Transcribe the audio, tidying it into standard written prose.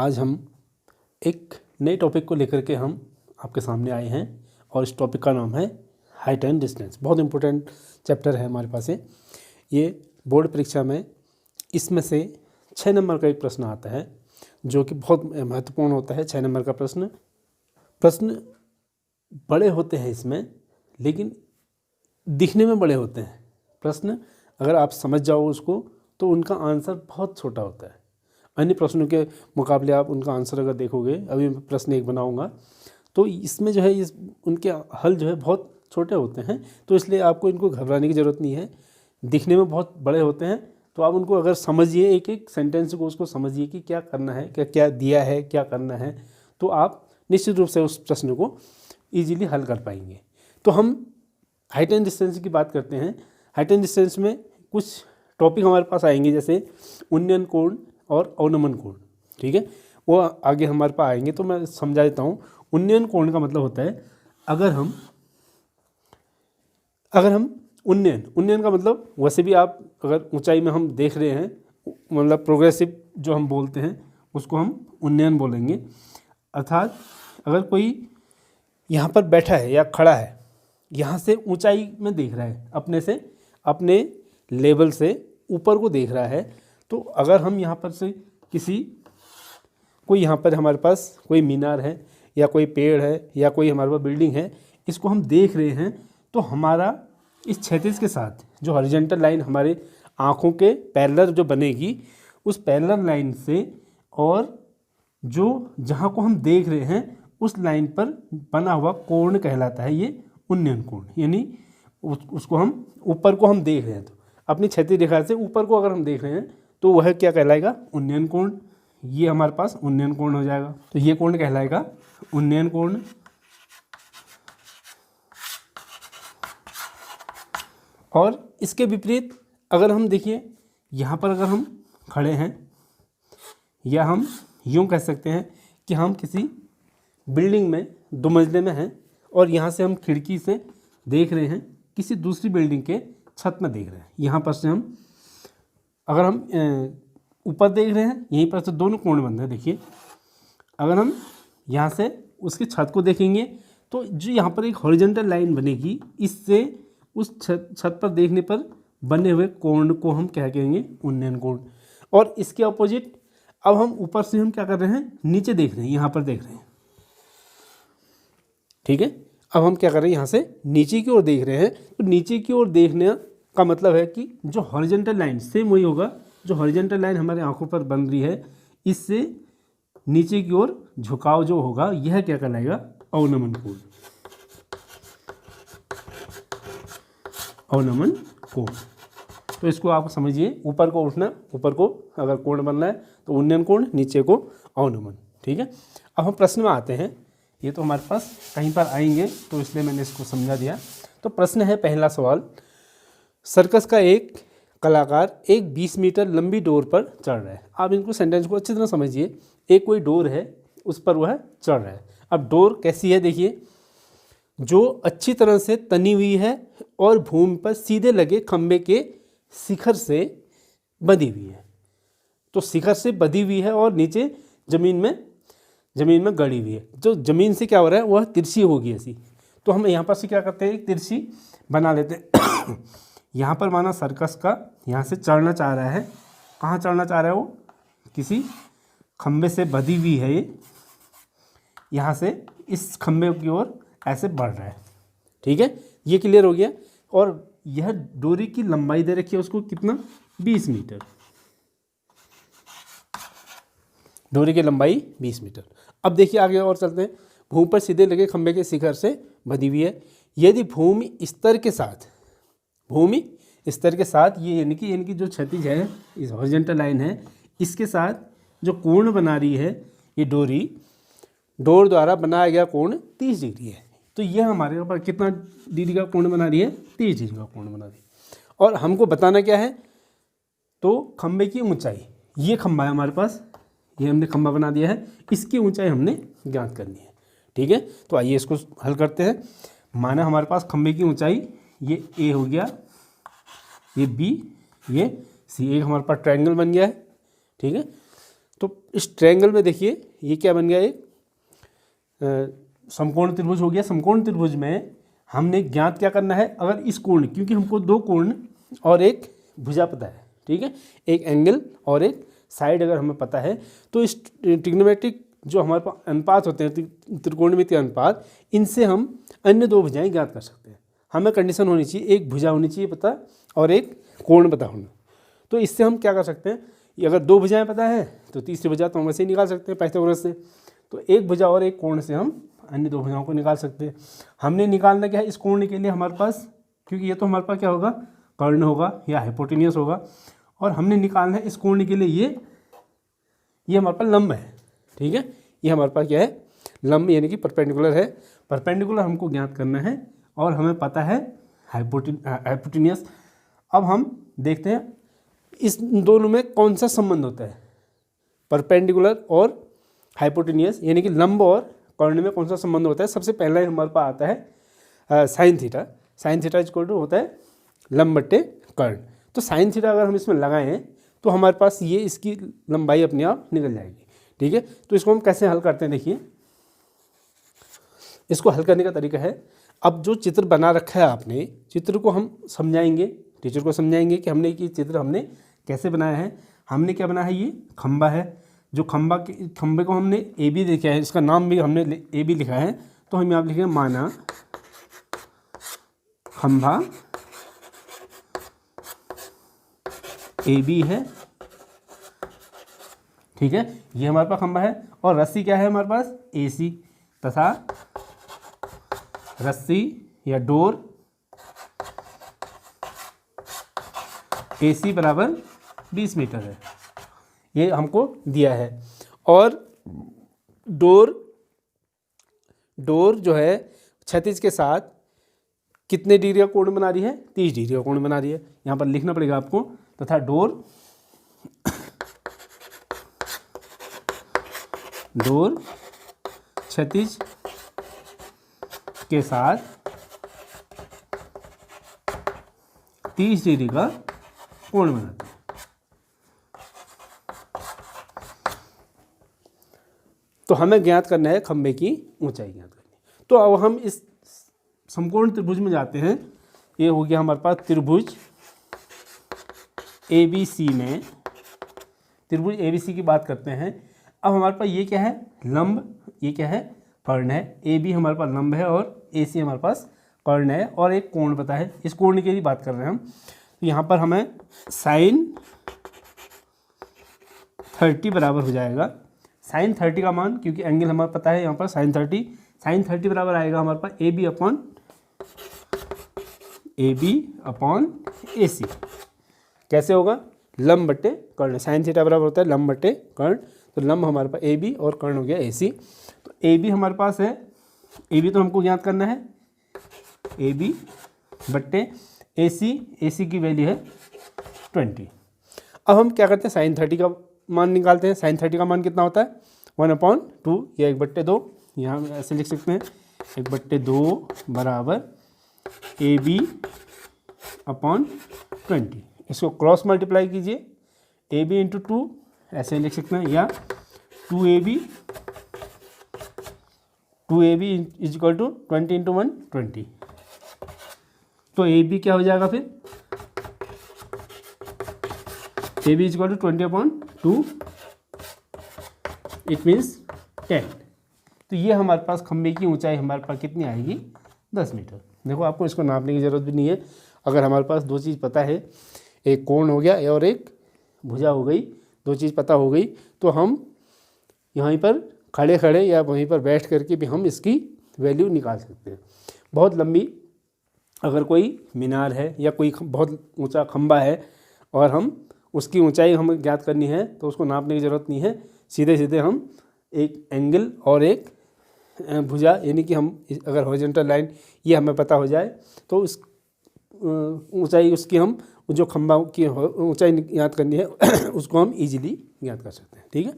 आज हम एक नए टॉपिक को लेकर के हम आपके सामने आए हैं और इस टॉपिक का नाम है हाइट एंड डिस्टेंस। बहुत इंपॉर्टेंट चैप्टर है हमारे पास ये बोर्ड परीक्षा में इसमें से 6 नंबर का एक प्रश्न आता है जो कि बहुत महत्वपूर्ण होता है। 6 नंबर का प्रश्न बड़े होते हैं इसमें, लेकिन दिखने में बड़े होते हैं। प्रश्न अगर आप समझ जाओ उसको तो उनका आंसर बहुत छोटा होता है। अन्य प्रश्नों के मुकाबले आप उनका आंसर अगर देखोगे, अभी मैं प्रश्न एक बनाऊंगा तो इसमें जो है उनके हल जो है बहुत छोटे होते हैं, तो इसलिए आपको इनको घबराने की ज़रूरत नहीं है। दिखने में बहुत बड़े होते हैं तो आप उनको अगर समझिए, एक एक सेंटेंस को उसको समझिए कि क्या करना है, क्या क्या दिया है, क्या करना है, तो आप निश्चित रूप से उस प्रश्न को ईजिली हल कर पाएंगे। तो हम हाइट एंड डिस्टेंस की बात करते हैं। हाइट एंड डिस्टेंस में कुछ टॉपिक हमारे पास आएंगे, जैसे उन्नयन कोण और अवनमन कोण। ठीक है, वो आगे हमारे पास आएंगे, तो मैं समझा देता हूँ। उन्नयन कोण का मतलब होता है अगर हम उन्नयन का मतलब वैसे भी आप अगर ऊंचाई में हम देख रहे हैं, मतलब प्रोग्रेसिव जो हम बोलते हैं उसको हम उन्नयन बोलेंगे। अर्थात अगर कोई यहाँ पर बैठा है या खड़ा है, यहाँ से ऊंचाई में देख रहा है, अपने लेवल से ऊपर को देख रहा है, तो अगर हम यहाँ पर से कोई यहाँ पर हमारे पास कोई मीनार है या कोई पेड़ है या कोई हमारे पास बिल्डिंग है, इसको हम देख रहे हैं, तो हमारा इस क्षैतिज के साथ जो हॉरिजॉन्टल लाइन हमारे आँखों के पैरेलल जो बनेगी, उस पैरेलल लाइन से और जो जहाँ को हम देख रहे हैं उस लाइन पर बना हुआ कोण कहलाता है ये उन्नयन कोण। यानी उसको हम ऊपर को हम देख रहे हैं, तो अपनी क्षैतिज रेखा से ऊपर को अगर हम देख रहे हैं तो वह क्या कहलाएगा? उन्नयन कोण। ये हमारे पास उन्नयन कोण हो जाएगा, तो ये कोण कहलाएगा उन्नयन कोण। और इसके विपरीत अगर हम देखिए, यहाँ पर अगर हम खड़े हैं, या हम यूँ कह सकते हैं कि हम किसी बिल्डिंग में 2 मंजिले में हैं और यहाँ से हम खिड़की से देख रहे हैं, किसी दूसरी बिल्डिंग के छत में देख रहे हैं। यहाँ पर से अगर हम ऊपर देख रहे हैं, यहीं पर से दोनों कोण बन रहे हैं। देखिए, अगर हम यहाँ से उसकी छत को देखेंगे तो जो यहाँ पर एक हॉरिजॉन्टल लाइन बनेगी, इससे उस छत पर देखने पर बने हुए कोण को हम क्या कहेंगे? उन्नयन कोण। और इसके अपोजिट अब हम ऊपर से हम क्या कर रहे हैं? नीचे देख रहे हैं, यहाँ पर देख रहे हैं। ठीक है, अब हम क्या कर रहे हैं? यहाँ से नीचे की ओर देख रहे हैं, तो नीचे की ओर देखने का मतलब है कि जो हॉरिजॉन्टल लाइन, सेम वही होगा, जो हॉरिजॉन्टल लाइन हमारे आंखों पर बन रही है, इससे नीचे की ओर झुकाव जो होगा, यह क्या कहलाएगा? अवनमन कोण। अवनमन कोण। तो इसको आप समझिए, ऊपर को उठना, ऊपर को अगर कोण बनना है तो उन्नयन कोण, नीचे को अवनमन। ठीक है, अब हम प्रश्न में आते हैं। ये तो हमारे पास कहीं पर आएंगे, तो इसलिए मैंने इसको समझा दिया। तो प्रश्न है, पहला सवाल, सर्कस का एक कलाकार एक 20 मीटर लंबी डोर पर चढ़ रहा है। आप इनको सेंटेंस को अच्छी तरह समझिए। एक कोई डोर है, उस पर वह चढ़ रहा है। अब डोर कैसी है? देखिए, जो अच्छी तरह से तनी हुई है और भूमि पर सीधे लगे खंबे के शिखर से बंधी हुई है। तो शिखर से बंधी हुई है और नीचे जमीन में गड़ी हुई है। जो जमीन से क्या हो रहा है, वह तिरछी होगी ऐसी। तो हम यहाँ पर से क्या करते हैं? एक तिरछी बना लेते हैं। यहाँ पर माना सर्कस का यहाँ से चढ़ना चाह रहा है। कहाँ चढ़ना चाह रहा है? वो किसी खंबे से बंधी हुई है ये, यहाँ से इस खंबे की ओर ऐसे बढ़ रहा है। ठीक है, ये क्लियर हो गया। और यह डोरी की लंबाई दे रखी है उसको, कितना? 20 मीटर। डोरी की लंबाई 20 मीटर। अब देखिए आगे और चलते हैं। भूमि पर सीधे लगे खंबे के शिखर से बंधी हुई है। यदि भूमि स्तर के साथ ये यानी कि जो क्षैतिज है, इस हॉरिजॉन्टल लाइन है, इसके साथ जो कोण बना रही है ये डोर द्वारा बनाया गया कोण 30 डिग्री है। तो यह हमारे ऊपर कितना डिग्री का कोण बना रही है? 30 डिग्री का कोण बना रही है। और हमको बताना क्या है? तो खंबे की ऊंचाई, ये खंबा है हमारे पास, ये हमने खंबा बना दिया है, इसकी ऊंचाई हमने ज्ञात करनी है। ठीक है, तो आइए इसको हल करते हैं। माना हमारे पास खंबे की ऊंचाई ये ए हो गया, ये बी, ये सी, एक हमारे पास ट्रायंगल बन गया है। ठीक है, तो इस ट्रायंगल में देखिए ये क्या बन गया, एक समकोण त्रिभुज हो गया। समकोण त्रिभुज में हमने ज्ञात क्या करना है, अगर इस कोण, क्योंकि हमको दो कोण और एक भुजा पता है, ठीक है, एक एंगल और एक साइड अगर हमें पता है, तो इस ट्रिग्नोमेट्रिक जो हमारे पास अनुपात होते हैं, त्रिकोणमितीय अनुपात, इनसे हम अन्य दो भुजाएं ज्ञात कर सकते हैं। हमें कंडीशन होनी चाहिए, एक भुजा होनी चाहिए पता और एक कोण पता होना। तो इससे हम क्या कर सकते हैं, ये अगर दो भुजाएं पता है तो तीसरी भुजा तो हम वैसे ही निकाल सकते हैं पाइथागोरस से। तो एक भुजा और एक कोण से हम अन्य दो भुजाओं को निकाल सकते हैं। हमने निकालना क्या है, इस कोण के लिए हमारे पास, क्योंकि ये तो हमारे पास क्या होगा, कर्ण होगा या हाइपोटेन्यूस होगा, और हमने निकालना है इस कोण के लिए ये हमारे पास लंब है, ठीक है, ये हमारे पास क्या है, लंब, यानी कि परपेंडिकुलर है। परपेंडिकुलर हमको ज्ञात करना है और हमें पता है हाइपोटेन्यूस। अब हम देखते हैं इस दोनों में कौन सा संबंध होता है, परपेंडिकुलर और हाइपोटेन्यूस, यानी कि लंब और कर्ण में कौन सा संबंध होता है। सबसे पहला ही हमारे पास आता है sine theta. Sine theta equal to होता है लंब बट्टे कर्ण। तो साइन थीटा अगर हम इसमें लगाएं तो हमारे पास ये इसकी लंबाई अपने आप निकल जाएगी, ठीक है। तो इसको हम कैसे हल करते हैं, देखिए इसको हल करने का तरीका है, अब जो चित्र बना रखा है आपने, चित्र को हम समझाएंगे, टीचर को समझाएंगे कि हमने ये चित्र हमने कैसे बनाया है। हमने क्या बनाया है, ये खंबा है, जो खंबे को हमने ए बी लिखा है, इसका नाम भी हमने ए बी लिखा है, तो हम यहाँ लिखेंगे माना खंबा ए बी है, ठीक है, ये हमारे पास खंबा है। और रस्सी क्या है हमारे पास, ए सी, तथा रस्सी या डोर ए सी बराबर 20 मीटर है, ये हमको दिया है। और डोर जो है क्षैतिज के साथ कितने डिग्री का कोण बना रही है, 30 डिग्री का कोण बना रही है, यहाँ पर लिखना पड़ेगा आपको। तथा डोर क्षैतिज के साथ 30 डिग्री का कोण बनाती है। तो हमें ज्ञात करना है खंबे की ऊंचाई ज्ञात करनी। तो अब हम इस समकोण त्रिभुज में जाते हैं। ये हो गया हमारे पास त्रिभुज ABC में, त्रिभुज ABC की बात करते हैं। अब हमारे पास ये क्या है, लंब, ये क्या है, कर्ण है। AB हमारे पास लंब है और AC हमारे पास कर्ण है, और एक कोण पता है, इस कोण की बात कर रहे हैं हम। तो यहाँ पर हमें साइन 30 बराबर हो जाएगा, साइन 30 का मान, क्योंकि एंगल हमारा पता है यहाँ पर साइन 30 बराबर आएगा हमारे पास AB अपॉन AC। कैसे होगा, लंब बट्टे कर्ण, साइन थीटा बराबर होता है लंब बट्टे कर्ण। तो लंब हमारे पास AB और कर्ण हो गया AC। तो AB हमारे पास है, AB तो हमको ज्ञात करना है, AB बट्टे AC की वैल्यू है 20। अब हम क्या करते हैं, साइन 30 का मान निकालते हैं। साइन 30 का मान कितना होता है, 1/2 या 1/2, यहाँ ऐसे लिख सकते हैं, 1/2 बराबर AB अपॉन 20। इसको क्रॉस मल्टीप्लाई कीजिए, AB इंटू 2 ऐसे लिख सकते हैं, या 2AB is equal to 20 into 1 20। तो AB क्या हो जाएगा फिर, AB is equal to 20/2, it means 10। तो ये हमारे पास खंबे की ऊंचाई हमारे पास कितनी आएगी, 10 मीटर। देखो आपको इसको नापने की ज़रूरत भी नहीं है, अगर हमारे पास दो चीज़ पता है, एक कोण हो गया और एक भुजा हो गई, दो चीज़ पता हो गई, तो हम यहीं पर खड़े खड़े या वहीं पर बैठ करके भी हम इसकी वैल्यू निकाल सकते हैं। बहुत लंबी अगर कोई मीनार है या कोई बहुत ऊंचा खंबा है और हम उसकी ऊंचाई हमें ज्ञात करनी है, तो उसको नापने की ज़रूरत नहीं है, सीधे सीधे हम एक एंगल और एक भुजा, यानी कि हम अगर हॉरिजॉन्टल लाइन ये हमें पता हो जाए तो उस ऊंचाई उसकी हम जो खंबा की ऊंचाई ज्ञात करनी है उसको हम इजीली ज्ञात कर सकते हैं, ठीक है।